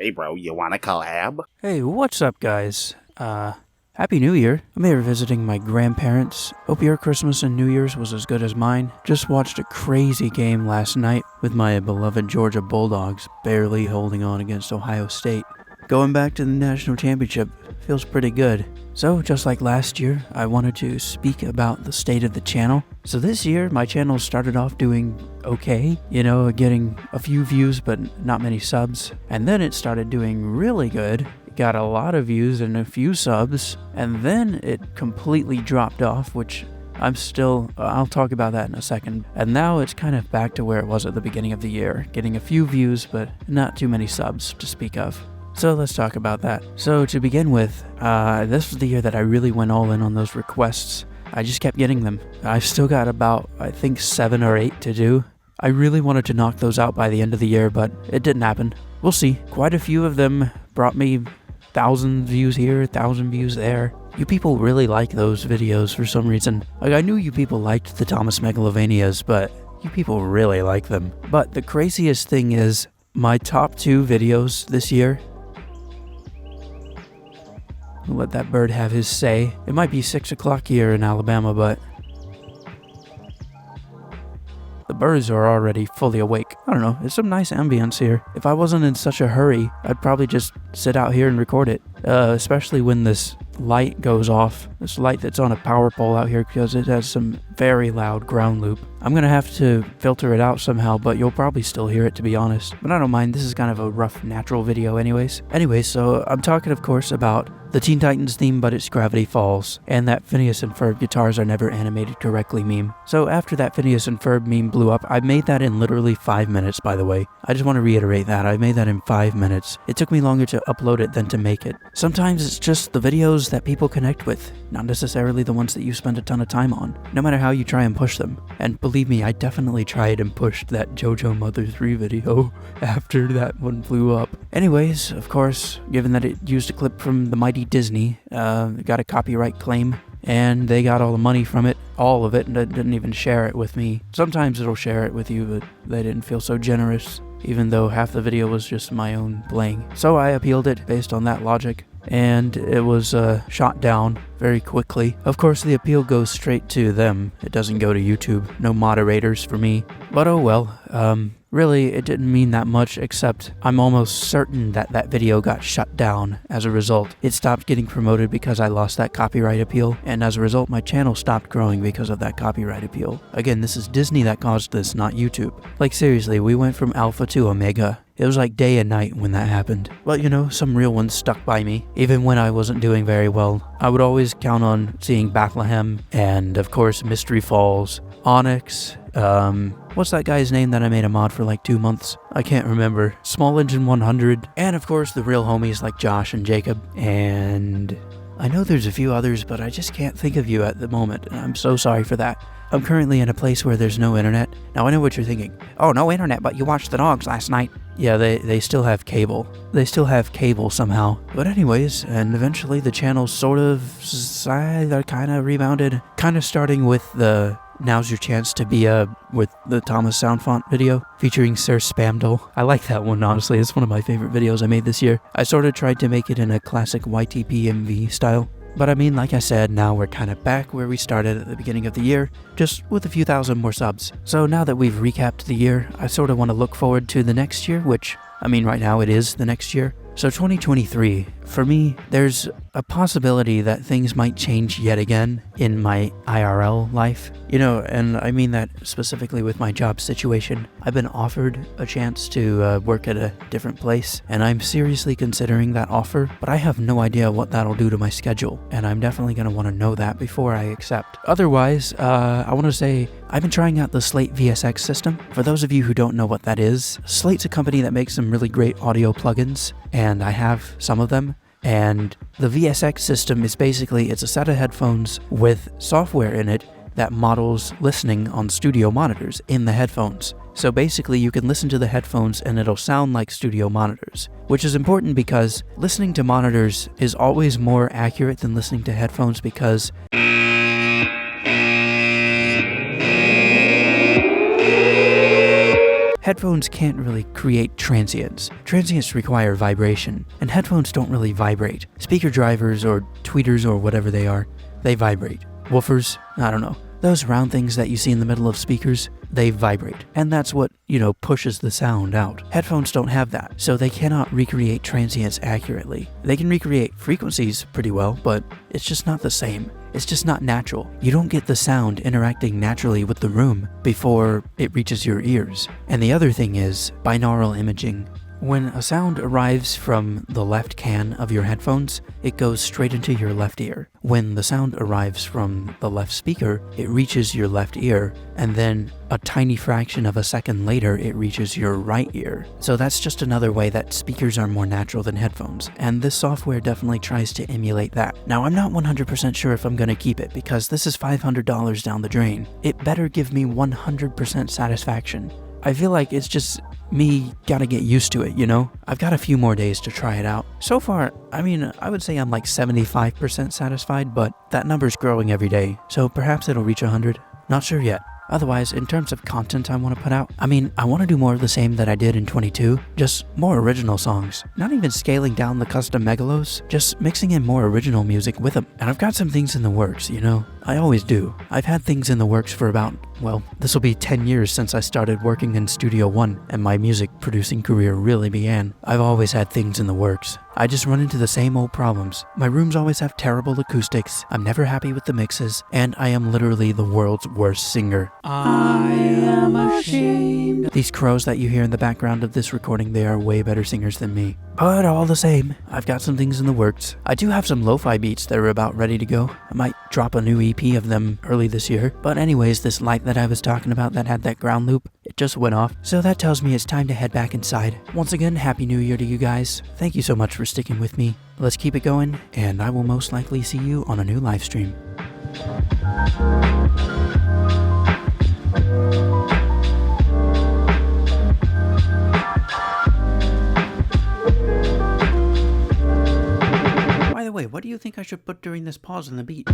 Hey bro, you wanna collab? Hey, what's up, guys? Happy New Year. I'm here visiting my grandparents. Hope your Christmas and New Year's was as good as mine. Just watched a crazy game last night with my beloved Georgia Bulldogs barely holding on against Ohio State. Going back to the national championship feels pretty good. So, just like last year, I wanted to speak about the state of the channel. So this year, my channel started off doing okay, getting a few views but not many subs. And then it started doing really good. It got a lot of views and a few subs. And then it completely dropped off, which I'll talk about that in a second. And now it's kind of back to where it was at the beginning of the year, getting a few views but not too many subs to speak of. So let's talk about that. So to begin with, this was the year that I really went all in on those requests. I just kept getting them. I've still got about, I think, 7 or 8 to do. I really wanted to knock those out by the end of the year, but it didn't happen. We'll see. Quite a few of them brought me 1,000 views here, 1,000 views there. You people really like those videos for some reason. Like, I knew you people liked the Thomas Megalovanias, but you people really like them. But the craziest thing is, my top 2 videos this year, I'll let that bird have his say. It might be 6 o'clock here in Alabama, but the birds are already fully awake. I don't know, it's some nice ambience here. If I wasn't in such a hurry, I'd probably just sit out here and record it. Especially when this light goes off. This light that's on a power pole out here, because it has some very loud ground loop. I'm gonna have to filter it out somehow, but you'll probably still hear it, to be honest. But I don't mind, this is kind of a rough natural video anyways. So I'm talking, of course, about the Teen Titans theme, but it's Gravity Falls, and that Phineas and Ferb guitars are never animated correctly meme. So after that Phineas and Ferb meme blew up, I made that in literally 5 minutes, by the way. I just want to reiterate that. I made that in 5 minutes. It took me longer to upload it than to make it. Sometimes it's just the videos that people connect with, not necessarily the ones that you spend a ton of time on, no matter how you try and push them. And believe me, I definitely tried and pushed that JoJo Mother 3 video after that one blew up. Anyways, of course, given that it used a clip from the mighty Disney, it got a copyright claim, and they got all the money from it, all of it, and didn't even share it with me. Sometimes it'll share it with you, but they didn't feel so generous, even though half the video was just my own playing. So I appealed it based on that logic, and it was shot down very quickly. Of course, the appeal goes straight to them. It doesn't go to YouTube. No moderators for me. But oh well. Really, it didn't mean that much, except I'm almost certain that that video got shut down as a result. It stopped getting promoted because I lost that copyright appeal, and as a result, my channel stopped growing because of that copyright appeal. Again, this is Disney that caused this, not YouTube. Like, seriously, we went from alpha to omega. It was like day and night when that happened. But some real ones stuck by me. Even when I wasn't doing very well, I would always count on seeing Bethlehem, and of course Mystery Falls, Onyx, what's that guy's name that I made a mod for like 2 months? I can't remember. Small Engine 100, and of course the real homies like Josh and Jacob, and I know there's a few others, but I just can't think of you at the moment, and I'm so sorry for that. I'm currently in a place where there's no internet. Now I know what you're thinking. Oh, no internet, but you watched the dogs last night. Yeah, they still have cable. They still have cable somehow. But anyways, and eventually the channel sort of kind of rebounded. Kind of starting with the Now's Your Chance to Be with the Thomas Sound Font video featuring Sir Spamdle. I like that one, honestly. It's one of my favorite videos I made this year. I sort of tried to make it in a classic YTPMV style. But I mean, like I said, now we're kind of back where we started at the beginning of the year, just with a few thousand more subs. So now that we've recapped the year, I sort of want to look forward to the next year, which, I mean, right now it is the next year. So 2023, for me, there's a possibility that things might change yet again in my IRL life. And I mean that specifically with my job situation. I've been offered a chance to work at a different place, and I'm seriously considering that offer, but I have no idea what that'll do to my schedule, and I'm definitely going to want to know that before I accept. Otherwise, I want to say I've been trying out the Slate VSX system. For those of you who don't know what that is, Slate's a company that makes some really great audio plugins, and I have some of them. And the VSX system is basically, it's a set of headphones with software in it that models listening on studio monitors in the headphones. So basically you can listen to the headphones and it'll sound like studio monitors, which is important because listening to monitors is always more accurate than listening to headphones because Headphones can't really create transients. Transients require vibration, and headphones don't really vibrate. Speaker drivers or tweeters or whatever they are, they vibrate. Woofers, I don't know. Those round things that you see in the middle of speakers, they vibrate. And that's what, pushes the sound out. Headphones don't have that, so they cannot recreate transients accurately. They can recreate frequencies pretty well, but it's just not the same. It's just not natural. You don't get the sound interacting naturally with the room before it reaches your ears. And the other thing is binaural imaging. When a sound arrives from the left can of your headphones, it goes straight into your left ear. When the sound arrives from the left speaker, it reaches your left ear, and then a tiny fraction of a second later, it reaches your right ear. So that's just another way that speakers are more natural than headphones, and this software definitely tries to emulate that. Now, I'm not 100% sure if I'm going to keep it, because this is $500 down the drain. It better give me 100% satisfaction. I feel like it's just me gotta get used to it, I've got a few more days to try it out. So far, I would say I'm like 75% satisfied, but that number's growing every day, so perhaps it'll reach 100. Not sure yet. Otherwise, in terms of content I want to put out, I want to do more of the same that I did in 22, just more original songs. Not even scaling down the custom megalos, just mixing in more original music with them. And I've got some things in the works, I always do. I've had things in the works for about, this will be 10 years since I started working in Studio One and my music producing career really began. I've always had things in the works. I just run into the same old problems. My rooms always have terrible acoustics, I'm never happy with the mixes, and I am literally the world's worst singer. I am ashamed. These crows that you hear in the background of this recording, they are way better singers than me. But all the same, I've got some things in the works. I do have some lo-fi beats that are about ready to go. I might drop a new EP of them early this year. But anyways, this light that I was talking about that had that ground loop, it just went off. So that tells me it's time to head back inside. Once again, Happy New Year to you guys. Thank you so much for sticking with me. Let's keep it going, and I will most likely see you on a new live stream. By the way, what do you think I should put during this pause in the beat?